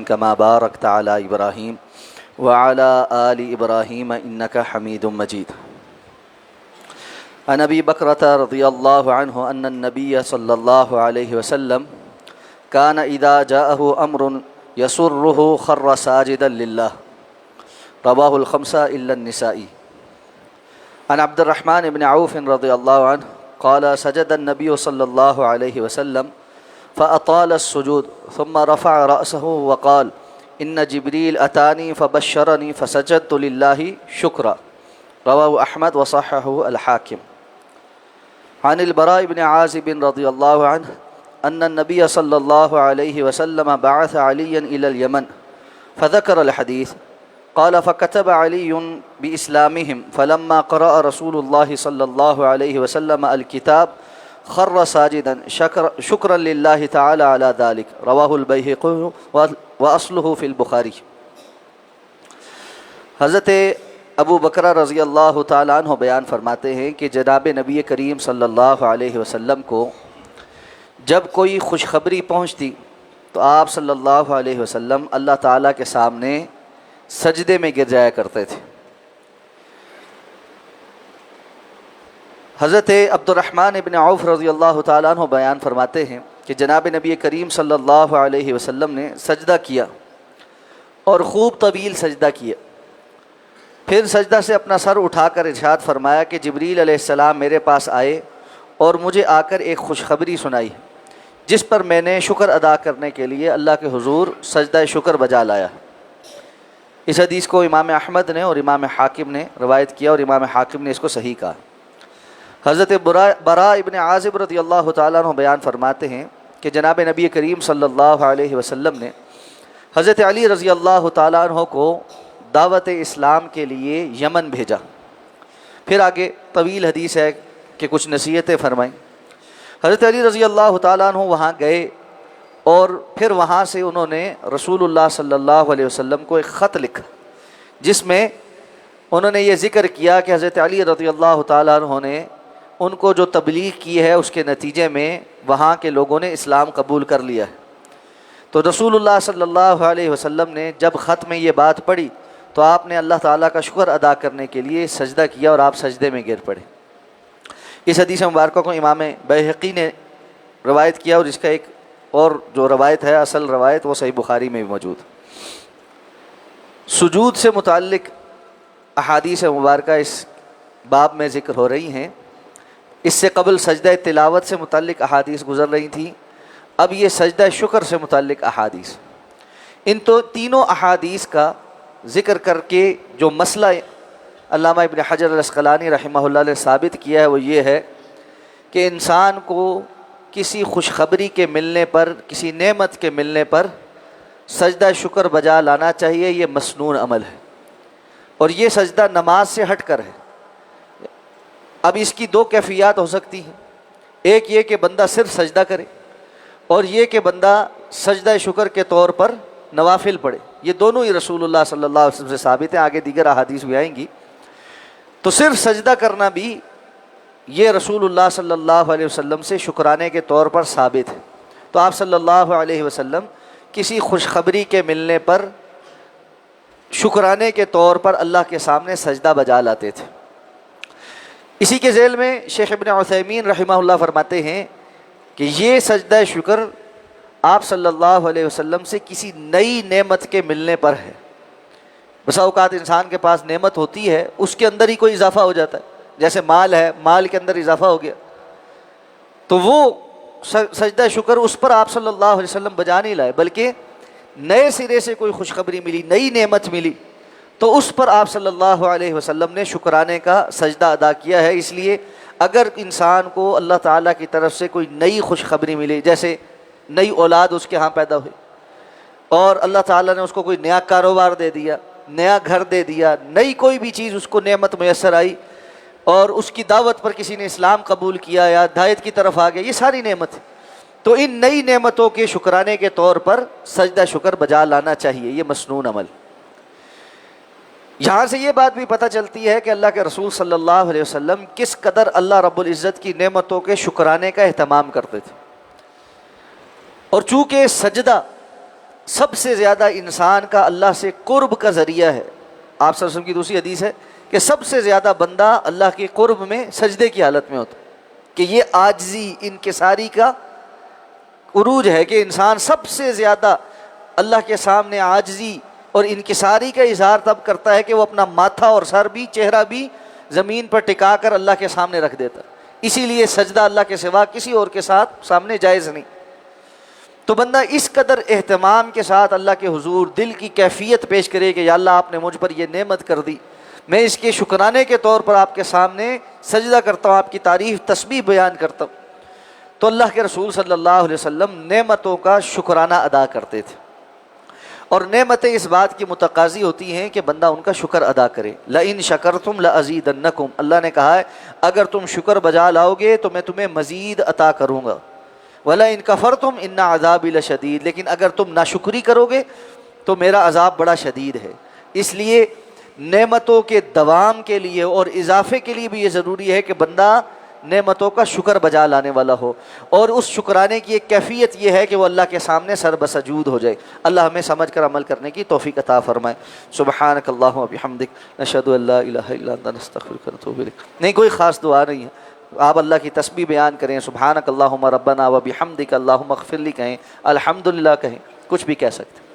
كما باركت على إبراهيم وعلى آل إبراهيم إنك حميد مجيد. عن أبي بكرة رضي الله عنه أن النبي صلى الله عليه وسلم كان إذا جاءه أمر يسره خر ساجدا لله. رواه الخمسة إلا النسائي. عن عبد الرحمن بن عوف رضي الله عنه قال سجد النبي صلى الله عليه وسلم فأطال السجود ثم رفع رأسه وقال إن جبريل أتاني فبشرني فسجدت لله شكرا. رواه أحمد وصححه الحاكم. عن البراء بن عازب رضي الله عنه أن النبي صلى الله عليه وسلم بعث عليا إلى اليمن فذكر الحديث. قال فكتب علي بإسلامهم فلما قرأ رسول الله صلى الله عليه وسلم الكتاب خر ساجدا شكرا لله تعالى على ذلك. رواه البيهقي وأصله في البخاري. حضرت ابو بکرہ رضی اللہ تعالیٰ عنہ بیان فرماتے ہیں کہ جناب نبی کریم صلی اللہ علیہ وسلم کو جب کوئی خوشخبری پہنچتی تو آپ صلی اللہ علیہ وسلم اللہ تعالیٰ کے سامنے سجدے میں گر جایا کرتے تھے. حضرت عبد الرحمن ابن عوف رضی اللہ تعالیٰ عنہ بیان فرماتے ہیں کہ جناب نبی کریم صلی اللہ علیہ وسلم نے سجدہ کیا اور خوب طویل سجدہ کیا. پھر سجدہ سے اپنا سر اٹھا کر ارشاد فرمایا کہ جبریل علیہ السلام میرے پاس آئے اور مجھے آ کر ایک خوشخبری سنائی جس پر میں نے شکر ادا کرنے کے لیے اللہ کے حضور سجدہ شکر بجا لایا. اس حدیث کو امام احمد نے اور امام حاکم نے روایت کیا اور امام حاکم نے اس کو صحیح کہا. حضرت براء ابن عازب رضی اللہ تعالیٰ عنہ بیان فرماتے ہیں کہ جناب نبی کریم صلی اللہ علیہ وسلم نے حضرت علی رضی اللہ تعالیٰ عنہ کو دعوت اسلام کے لیے یمن بھیجا. پھر آگے طویل حدیث ہے کہ کچھ نصیحتیں فرمائیں. حضرت علی رضی اللہ تعالیٰ عنہ وہاں گئے اور پھر وہاں سے انہوں نے رسول اللہ صلی اللہ علیہ وسلم کو ایک خط لکھا جس میں انہوں نے یہ ذکر کیا کہ حضرت علی رضی اللہ تعالیٰ عنہ نے ان کو جو تبلیغ کی ہے اس کے نتیجے میں وہاں کے لوگوں نے اسلام قبول کر لیا ہے. تو رسول اللہ صلی اللہ علیہ وسلم نے جب خط میں یہ بات پڑھی تو آپ نے اللہ تعالیٰ کا شکر ادا کرنے کے لیے سجدہ کیا اور آپ سجدے میں گر پڑے. اس حدیث مبارکہ کو امام بیہقی نے روایت کیا اور اس کا ایک اور جو روایت ہے اصل روایت وہ صحیح بخاری میں بھی موجود. سجود سے متعلق احادیث مبارکہ اس باب میں ذکر ہو رہی ہیں. اس سے قبل سجدہ تلاوت سے متعلق احادیث گزر رہی تھیں. اب یہ سجدہ شکر سے متعلق احادیث. ان تو تینوں احادیث کا ذکر کر کے جو مسئلہ علامہ ابن حجر العسقلانی رحمہ اللہ نے ثابت کیا ہے وہ یہ ہے کہ انسان کو کسی خوشخبری کے ملنے پر کسی نعمت کے ملنے پر سجدہ شکر بجا لانا چاہیے. یہ مسنون عمل ہے اور یہ سجدہ نماز سے ہٹ کر ہے. اب اس کی دو کیفیات ہو سکتی ہیں. ایک یہ کہ بندہ صرف سجدہ کرے اور یہ کہ بندہ سجدہ شکر کے طور پر نوافل پڑھے. یہ دونوں ہی رسول اللہ صلی اللہ علیہ وسلم سے ثابت ہیں. آگے دیگر احادیث بھی آئیں گی. تو صرف سجدہ کرنا بھی یہ رسول اللہ صلی اللہ علیہ وسلم سے شکرانے کے طور پر ثابت ہے. تو آپ صلی اللہ علیہ وسلم کسی خوشخبری کے ملنے پر شکرانے کے طور پر اللہ کے سامنے سجدہ بجا لاتے تھے. اسی کے ذیل میں شیخ ابن عثیمین رحمہ اللہ فرماتے ہیں کہ یہ سجدہ شکر آپ صلی اللہ علیہ وسلم سے کسی نئی نعمت کے ملنے پر ہے. بسا اوقات انسان کے پاس نعمت ہوتی ہے اس کے اندر ہی کوئی اضافہ ہو جاتا ہے. جیسے مال ہے, مال کے اندر اضافہ ہو گیا تو وہ سجدہ شکر اس پر آپ صلی اللہ علیہ وسلم بجا نہیں لائے بلکہ نئے سرے سے کوئی خوشخبری ملی, نئی نعمت ملی تو اس پر آپ صلی اللہ علیہ وسلم نے شکرانے کا سجدہ ادا کیا ہے. اس لیے اگر انسان کو اللہ تعالیٰ کی طرف سے کوئی نئی خوشخبری ملی, جیسے نئی اولاد اس کے ہاں پیدا ہوئی اور اللہ تعالیٰ نے اس کو کوئی نیا کاروبار دے دیا, نیا گھر دے دیا, نئی کوئی بھی چیز اس کو نعمت میسر آئی اور اس کی دعوت پر کسی نے اسلام قبول کیا یا ہدایت کی طرف آ گیا, یہ ساری نعمت ہے. تو ان نئی نعمتوں کے شکرانے کے طور پر سجدہ شکر بجا لانا چاہیے. یہ مسنون عمل. یہاں سے یہ بات بھی پتہ چلتی ہے کہ اللہ کے رسول صلی اللہ علیہ وسلم کس قدر اللہ رب العزت کی نعمتوں کے شکرانے کا اہتمام کرتے تھے. اور چونکہ سجدہ سب سے زیادہ انسان کا اللہ سے قرب کا ذریعہ ہے۔ آپ صلی اللہ علیہ وسلم کی دوسری حدیث ہے کہ سب سے زیادہ بندہ اللہ کے قرب میں سجدے کی حالت میں ہوتا ہے، کہ یہ عاجزی انکساری کا عروج ہے کہ انسان سب سے زیادہ اللہ کے سامنے عاجزی اور انکساری کا اظہار تب کرتا ہے کہ وہ اپنا ماتھا اور سر بھی، چہرہ بھی زمین پر ٹکا کر اللہ کے سامنے رکھ دیتا ہے۔ اسی لیے سجدہ اللہ کے سوا کسی اور کے ساتھ سامنے جائز نہیں۔ تو بندہ اس قدر اہتمام کے ساتھ اللہ کے حضور دل کی کیفیت پیش کرے کہ یا اللہ آپ نے مجھ پر یہ نعمت کر دی، میں اس کے شکرانے کے طور پر آپ کے سامنے سجدہ کرتا ہوں، آپ کی تعریف تسبیح بیان کرتا ہوں۔ تو اللہ کے رسول صلی اللہ علیہ وسلم نعمتوں کا شکرانہ ادا کرتے تھے، اور نعمتیں اس بات کی متقاضی ہوتی ہیں کہ بندہ ان کا شکر ادا کرے۔ لئن شکرتم لازیدنکم، اللہ نے کہا ہے اگر تم شکر بجا لاؤ گے تو میں تمہیں مزید عطا کروں گا۔ وَلَئِن كَفَرْتُمْ إِنَّ عَذَابِي لَشَدِيدٌ، لیکن اگر تم ناشکری کرو گے تو میرا عذاب بڑا شدید ہے۔ اس لیے نعمتوں کے دوام کے لیے اور اضافے کے لیے بھی یہ ضروری ہے کہ بندہ نعمتوں کا شکر بجا لانے والا ہو، اور اس شکرانے کی ایک کیفیت یہ ہے کہ وہ اللہ کے سامنے سر بسجود ہو جائے۔ اللہ ہمیں سمجھ کر عمل کرنے کی توفیق عطا فرمائے۔ سبحانک اللہم و بحمدک، نشہد ان لا الہ الا انت، نستغفرک و نتوب الیک۔ نہیں، کوئی خاص دعا نہیں ہے، آپ اللہ کی تسبیح بیان کریں، سبحانک اللہم ربنا و بحمدک اللہم اغفر لی کہیں، الحمدللہ کہیں، کچھ بھی کہہ سکتے ہیں۔